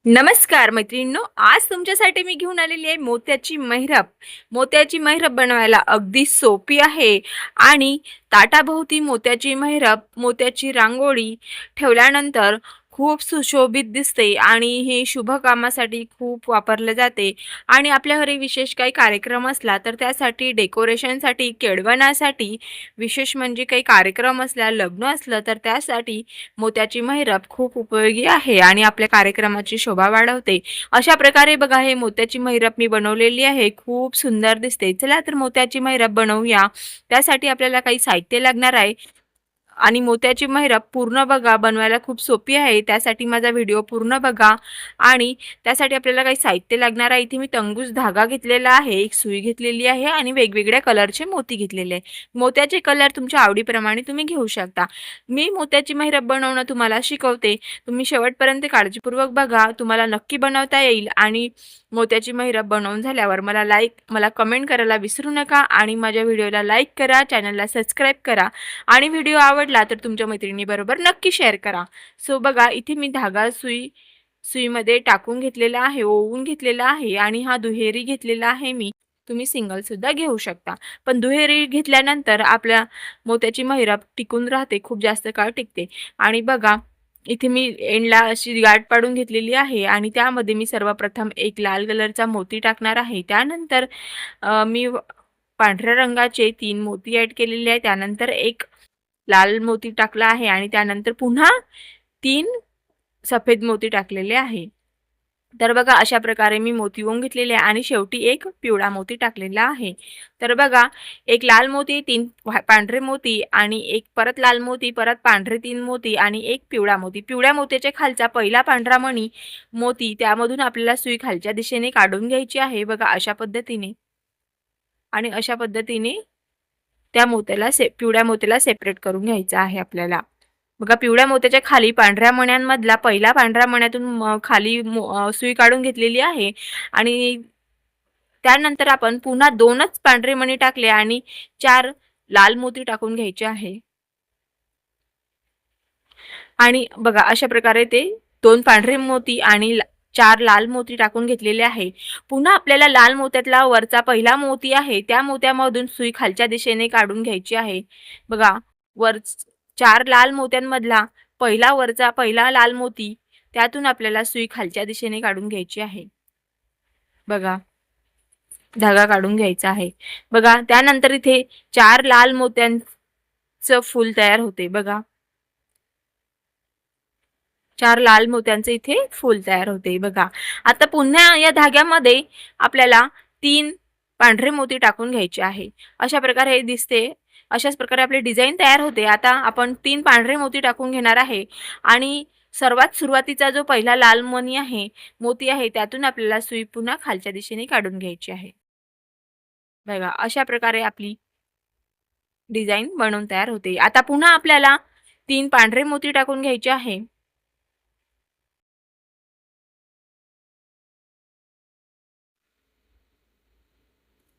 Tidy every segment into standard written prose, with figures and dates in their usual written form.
नमस्कार मैत्रिणींनो, आज तुमच्यासाठी मी घेऊन आलेली आहे मोत्याची महिरप। मोत्याची महिरप बनवायला अगदी सोपी आहे आणि ताटाभोवती मोत्याची महिरप, मोत्याची रांगोळी ठेवल्यानंतर खूप सुशोभित दिसते आणि हे शुभ कामासाठी खूप वापरले जाते। आणि आपल्या घरी विशेष काही कार्यक्रम असला तर त्यासाठी डेकोरेशनसाठी, केळवणासाठी, विशेष म्हणजे काही कार्यक्रम असला, लग्न असलं तर त्यासाठी मोत्याची महिरप खूप उपयोगी आहे आणि आपल्या कार्यक्रमाची शोभा वाढवते। अशा प्रकारे बघा, हे मोत्याची महिरप मी बनवलेली आहे, खूप सुंदर दिसते। चला तर मोत्याची महिरप बनवूया। त्यासाठी आपल्याला काही साहित्य लागणार आहे आणि मोत्याची महिरप पूर्ण बघा, बनवायला खूप सोपी आहे। त्यासाठी माझा व्हिडिओ पूर्ण बघा आणि त्यासाठी आपल्याला काही साहित्य लागणार आहे। इथे मी तंगूस धागा घेतलेला आहे, एक सुई घेतलेली आहे आणि वेगवेगळ्या कलरचे मोती घेतलेले आहे। मोत्याचे कलर तुमच्या आवडीप्रमाणे तुम्ही घेऊ शकता। मी मोत्याची महिरप बनवणं तुम्हाला शिकवते, तुम्ही शेवटपर्यंत काळजीपूर्वक बघा, तुम्हाला नक्की बनवता येईल। आणि मोत्याची महिरप बनवून झाल्यावर मला कमेंट करायला विसरू नका आणि माझ्या व्हिडिओला लाईक करा, चॅनलला सबस्क्राईब करा आणि व्हिडिओ आवडला तर तुमच्या मैत्रिणीबरोबर नक्की शेअर करा। सो बघा, इथे मी धागा सुईमध्ये टाकून घेतलेला आहे, ओवून घेतलेला आहे आणि हा दुहेरी घेतलेला आहे मी। तुम्ही सिंगल सुद्धा घेऊ शकता, पण दुहेरी घेतल्यानंतर आपल्या मोत्याची महिरप टिकून राहते, खूप जास्त काळ टिकते। आणि बघा, इथे मी एंडला अशी गाठ पाडून घेतलेली आहे आणि त्यामध्ये मी सर्वप्रथम एक लाल कलरचा मोती टाकणार आहे। त्यानंतर मी पांढऱ्या रंगाचे 3 मोती ॲड केलेले आहे, त्यानंतर एक लाल मोती टाकला आहे आणि त्यानंतर पुन्हा 3 सफेद मोती टाकलेले आहे। तर बघा, अशा प्रकारे मी मोती ओवून घेतलेले आहे आणि शेवटी एक पिवळा मोती टाकलेला आहे। तर बघा, एक लाल मोती, 3 पांढरे मोती आणि एक परत लाल मोती, परत पांढरे 3 मोती आणि एक पिवळा मोती। पिवळ्या मोत्याच्या खालचा पहिला पांढरा मोती त्यामधून आपल्याला सुई खालच्या दिशेने काढून घ्यायची आहे, बघा अशा पद्धतीने। आणि अशा पद्धतीने त्या पिवळ्या मोत्याला सेपरेट करून घ्यायचं आहे आपल्याला। बघा, पिवळ्या मोत्याच्या खाली पांढऱ्या मण्यांमधला पहिला पांढऱ्या मण्यातून खाली सुई काढून घेतलेली आहे आणि त्यानंतर आपण पुन्हा 2च पांढरे मणी टाकले आणि 4 लाल मोती टाकून घ्यायचे आहे। आणि बघा, अशा प्रकारे ते 2 पांढरे मोती आणि 4 लाल मोती टाकून घेतलेले आहे। पुन्हा आपल्याला लाल मोत्यातला वरचा पहिला मोती आहे, त्या मोत्यामधून सुई खालच्या दिशेने काढून घ्यायची आहे। बघा, वर 4 लाल मोत्यांमधला पहिला लाल मोती, त्यातून आपल्याला सुई खालच्या दिशेने काढून घ्यायची आहे। बघा, धागा काढून घ्यायचा आहे। बघा, त्यानंतर इथे 4 लाल मोत्यांचं फूल तयार होते। बघा, 4 लाल मोत्यांचे इथे फूल तयार होते। बघा, आता पुन्हा या धाग्यामध्ये आपल्याला 3 पांढरे मोती टाकून घ्यायचे आहे। अशा प्रकारे हे दिसते, अशाच प्रकारे आपली डिझाईन तयार होते। आता आपण 3 पांढरे मोती टाकून घेणार आहे आणि सर्वात सुरुवातीचा जो पहिला लाल मोती आहे, त्यातून आपल्याला सुई पुन्हा खालच्या दिशेने काढून घ्यायची आहे। बघा, अशा प्रकारे आपली डिझाईन बनवून तयार होते। आता पुन्हा आपल्याला 3 पांढरे मोती टाकून घ्यायचे आहे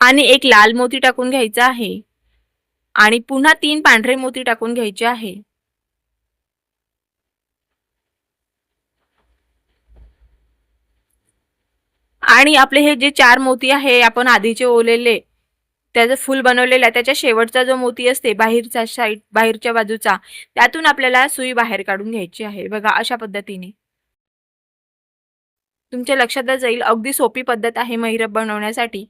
आणि एक लाल मोती टाकून घ्यायचा आहे आणि पुन्हा 3 पांढरे मोती टाकून घ्यायचे आहे। आणि आपले हे जे 4 मोती आहे आपण आधीचे ओवलेले, त्याचं फूल बनवलेलं आहे, त्याच्या शेवटचा जो मोती असते बाहेरच्या बाजूचा, त्यातून आपल्याला सुई बाहेर काढून घ्यायची आहे। बघा, अशा पद्धतीने तुमच्या लक्षातच जाईल, अगदी सोपी पद्धत आहे महिरप बनवण्यासाठी।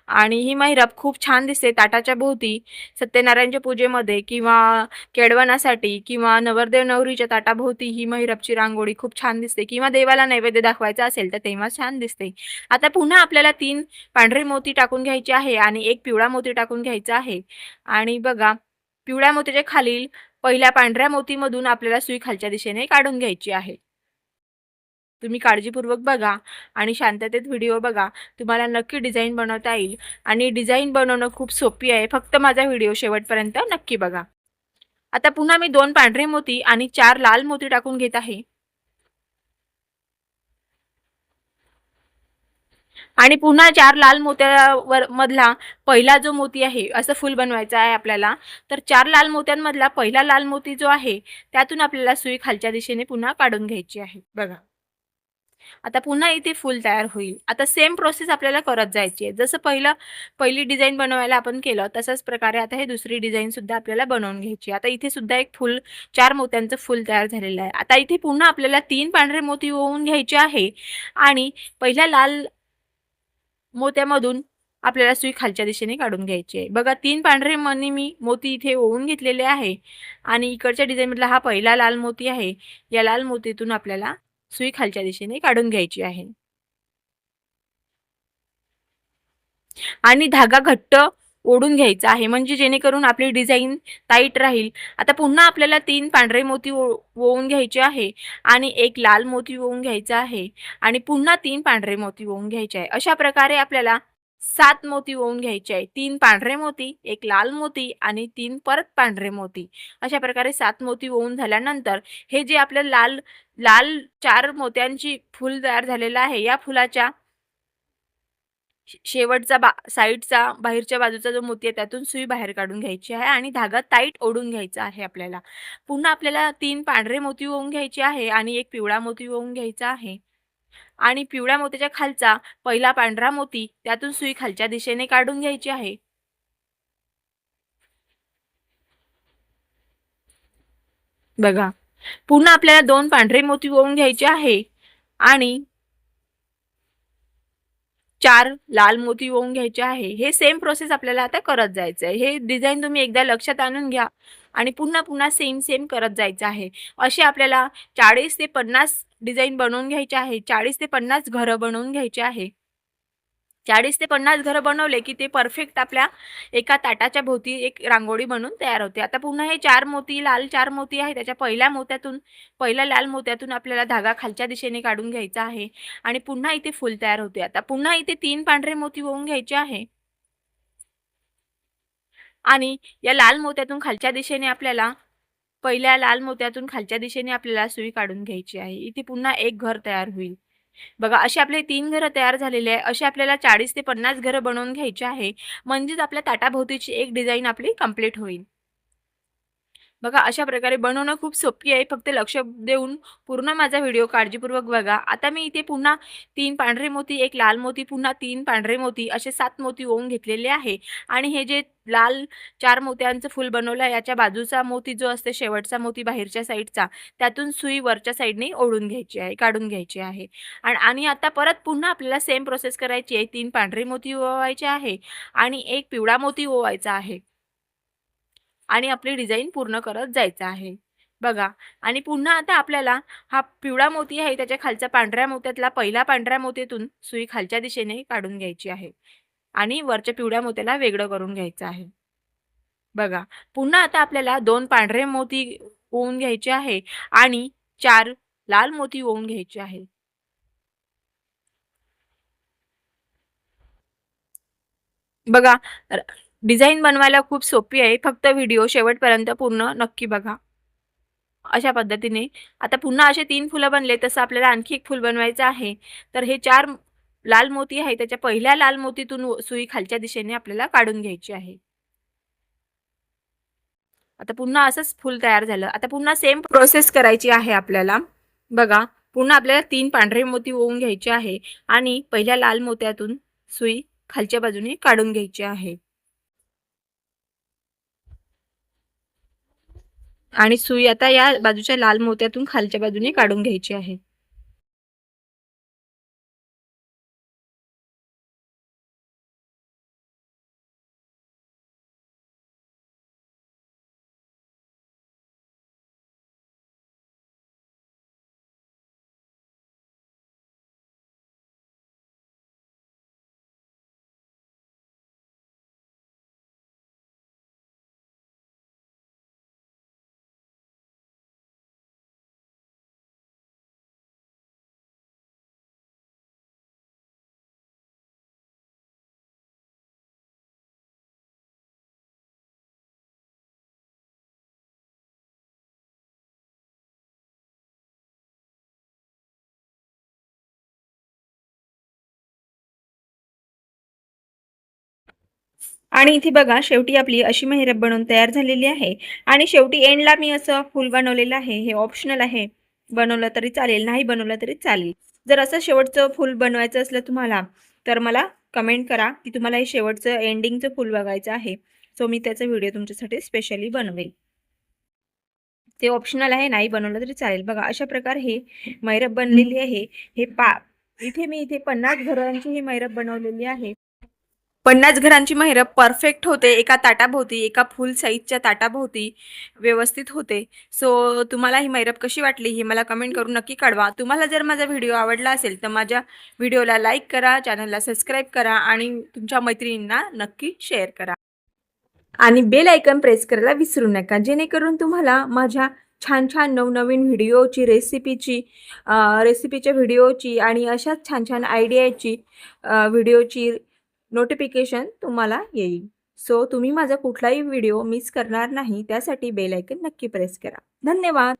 आणि ही महिरप खूप छान दिसते ताटाच्या भोवती, सत्यनारायणच्या पूजेमध्ये किंवा केळवणासाठी किंवा नवरदेव नवरीच्या ताटाभोवती ही महिरपची रांगोळी खूप छान दिसते किंवा देवाला नैवेद्य दाखवायचा असेल तर तेव्हा छान दिसते। आता पुन्हा आपल्याला 3 पांढरे मोती टाकून घ्यायचे आहे आणि एक पिवळा मोती टाकून घ्यायचा आहे। आणि बघा, पिवळ्या मोत्याच्या खालील पहिल्या पांढऱ्या मोतीमधून आपल्याला सुई खालच्या दिशेने काढून घ्यायची आहे। तुम्ही काळजीपूर्वक बघा आणि शांततेत व्हिडिओ बघा, तुम्हाला नक्की डिझाईन बनवता येईल। आणि डिझाईन बनवणं खूप सोपी आहे, फक्त माझा व्हिडिओ शेवटपर्यंत नक्की बघा। आता पुन्हा मी 2 पांढरे मोती आणि 4 लाल मोती टाकून घेत आहे आणि पुन्हा 4 लाल मोत्यावर मधला पहिला जो मोती आहे, असं फूल बनवायचं आहे आपल्याला। तर 4 लाल मोत्यांमधला पहिला लाल मोती जो आहे, त्यातून आपल्याला सुई खालच्या दिशेने पुन्हा काढून घ्यायची आहे। बघा, आता पुन्हा इथे फूल तयार होईल. आता सेम प्रोसेस आपल्याला करत जायची आहे. जसं पहिली डिझाइन बनवायला आपण केलं, तशाच प्रकारे आता हे दुसरी डिझाइन सुद्धा आपल्याला बनवून घ्यायची आहे. आता इथे सुद्धा एक फूल 4 मोत्यांचं फूल तयार झालेलं आहे. आता इथे पुन्हा आपल्याला 3 पांढरे मोती ओवून घ्यायचे आहे आणि पहिल्या लाल मोत्यामधून आपल्याला सुई खालच्या दिशेने काढून घ्यायची आहे. बघा 3 पांढरे मी मोती इथे ओवून घेतलेले आहे आणि इकडच्या डिझाइनमधला हा पहिला लाल मोती आहे. या लाल मोतीतून आपल्याला सुई खालच्या दिशेने काढून घ्यायची आहे आणि धागा घट्ट ओढून घ्यायचा आहे, म्हणजे जेणेकरून आपली डिझाइन टाईट राहील. आता पुन्हा आपल्याला 3 पांढरे मोती ओवून घ्यायचे आहे आणि एक लाल मोती ओवून घ्यायचा आहे आणि पुन्हा 3 पांढरे मोती ओवून घ्यायचे आहे. अशा प्रकारे आपल्याला 7 मोती ओवून घ्यायचे आहे. 3 पांढरे मोती, एक लाल मोती आणि 3 परत पांढरे मोती. अशा प्रकारे 7 मोती ओवून झाल्यानंतर हे जे आपलं लाल लाल 4 मोत्यांची फूल तयार झालेलं आहे, या फुलाच्या शेवटचा साईडचा बाहेरच्या बाजूचा जो मोती आहे त्यातून सुई बाहेर काढून घ्यायची आहे आणि धागा टाईट ओढून घ्यायचा आहे आपल्याला. पुन्हा आपल्याला 3 पांढरे मोती ओवून घ्यायचे आहे आणि एक पिवळा मोती ओवून घ्यायचा आहे आणि पिवळ्या मोत्याच्या खालचा पहिला पांढरा मोती त्यातून सुई खालच्या दिशेने काढून घ्यायची आहे. बघा, पुन्हा आपल्याला 2 पांढरे मोती ओवून घ्यायचे आहे आणि 4 लाल मोती ओवून घ्यायचे आहे. हे सेम प्रोसेस आपल्याला आता करत जायचं आहे. हे डिझाइन तुम्ही एकदा लक्षात आणून घ्या आणि पुन्हा पुन्हा सेम करत जायचं आहे. असे आपल्याला 40 ते 50 डिझाइन बनवून घ्यायचे आहे. 40 ते 50 घरं बनवून घ्यायचे आहे. 40 ते 50 घरं बनवले की ते परफेक्ट आपल्या एका ताटाच्या भोवती एक रांगोळी बनून तयार होते. आता पुन्हा हे 4 मोती, लाल 4 मोती आहे, त्याच्या पहिल्या लाल मोत्यातून आपल्याला धागा खालच्या दिशेने काढून घ्यायचा आहे आणि पुन्हा इथे फूल तयार होते. आता पुन्हा इथे 3 पांढरे मोती ओवून घ्यायचे आहे आणि या लाल मोत्यातून खालच्या दिशेने आपल्याला पहिल्या लाल मोत्यातून खालच्या दिशेने आपल्याला सुई काढून घ्यायची आहे. इथे पुन्हा एक घर तयार होईल. बघा, असे आपले 3 घरं तयार झालेले आहे. असे आपल्याला 40 ते 50 घरं बनवून घ्यायची आहे. म्हणजेच आपल्या ताटाभोवतीची एक डिझाइन आपली कंप्लीट होईल. बघा, अशा प्रकारे बनवणं खूप सोपी आहे. फक्त लक्ष देऊन पूर्ण माझा व्हिडिओ काळजीपूर्वक बघा. आता मी इथे पुन्हा 3 पांढरे मोती, एक लाल मोती, पुन्हा 3 पांढरे मोती असे 7 मोती ओवून घेतलेले आहे आणि हे जे लाल 4 मोत्यांचं फूल बनवलं आहे, याच्या बाजूचा मोती जो असते, शेवटचा मोती बाहेरच्या साईडचा, त्यातून सुई वरच्या साईडने ओढून घ्यायची आहे, काढून घ्यायची आहे. आणि आता परत पुन्हा आपल्याला सेम प्रोसेस करायची आहे. 3 पांढरे मोती ओवायचे आहे आणि एक पिवळा मोती ओवायचा आहे. आणि आपली डिझाइन पूर्ण करत जायचं आहे. बघा, आणि पुन्हा आता आपल्याला हा पिवळा मोती आहे त्याच्या खालच्या पांढऱ्या मोत्यातला पहिला पांढऱ्या मोतीतून सुई खालच्या दिशेने काढून घ्यायची आहे आणि वरच्या पिवळ्या मोत्याला वेगळं करून घ्यायचं आहे. बघा, पुन्हा आता आपल्याला 2 पांढरे मोती ओवून घ्यायचे आहे आणि 4 लाल मोती ओवून घ्यायचे आहे. बघा, डिझाइन बनवायला खूप सोपी आहे. फक्त व्हिडिओ शेवटपर्यंत पूर्ण नक्की बघा. अशा पद्धतीने आता पुन्हा असे 3 फुलं बनले, तसं आपल्याला आणखी एक फूल बनवायचं आहे. तर हे 4 लाल मोती आहे, त्याच्या पहिल्या लाल मोतीतून सुई खालच्या दिशेने आपल्याला काढून घ्यायची आहे. आता पुन्हा असंच फूल तयार झालं. आता पुन्हा सेम प्रोसेस करायची आहे आपल्याला. बघा, पुन्हा आपल्याला 3 पांढरे मोती ओवून घ्यायचे आहे आणि पहिल्या लाल मोत्यातून सुई खालच्या बाजूने काढून घ्यायची आहे आणि सुई आता या बाजूच्या लाल मोत्यातून खालच्या बाजूने काढून घ्यायची आहे. आणि इथे बघा, शेवटी आपली अशी मेहरब बनवून तयार झालेली आहे आणि शेवटी एंडला मी असं फूल बनवलेलं आहे. हे ऑप्शनल आहे. बनवलं तरी चालेल, नाही बनवलं तरी चालेल. जर असं शेवटचं फूल बनवायचं असलं तुम्हाला तर मला कमेंट करा की तुम्हाला हे शेवटचं एंडिंगचं फूल बघायचं आहे. सो मी त्याचा व्हिडिओ तुमच्यासाठी स्पेशली बनवेल. ते ऑप्शनल आहे, नाही बनवलं तरी चालेल. बघा अशा प्रकारे हे मैरप बनलेली आहे. हे इथे मी 50 घरांची ही मैरप बनवलेली आहे. 50 घरांची मैरप परफेक्ट होते. एका ताटाभोवती, एका फुल साईजच्या ताटाभोवती व्यवस्थित होते. सो तुम्हाला ही मैरप कशी वाटली हे मला कमेंट करून नक्की कळवा. तुम्हाला जर माझा व्हिडिओ आवडला असेल तर माझ्या व्हिडिओला लाईक करा, चॅनलला सबस्क्राईब करा आणि तुमच्या मैत्रिणींना नक्की शेअर करा. आणि बेल आयकॉन प्रेस करायला विसरू नका, जेणेकरून तुम्हाला माझ्या छान छान नवनवीन रेसिपीच्या व्हिडिओची आणि अशाच छान छान आयडियाची व्हिडिओची नोटिफिकेशन तुम्हाला येईल. सो तुम्ही माझा कुठलाही व्हिडिओ मिस करणार नाही, त्यासाठी बेल आयकॉन नक्की प्रेस करा. धन्यवाद.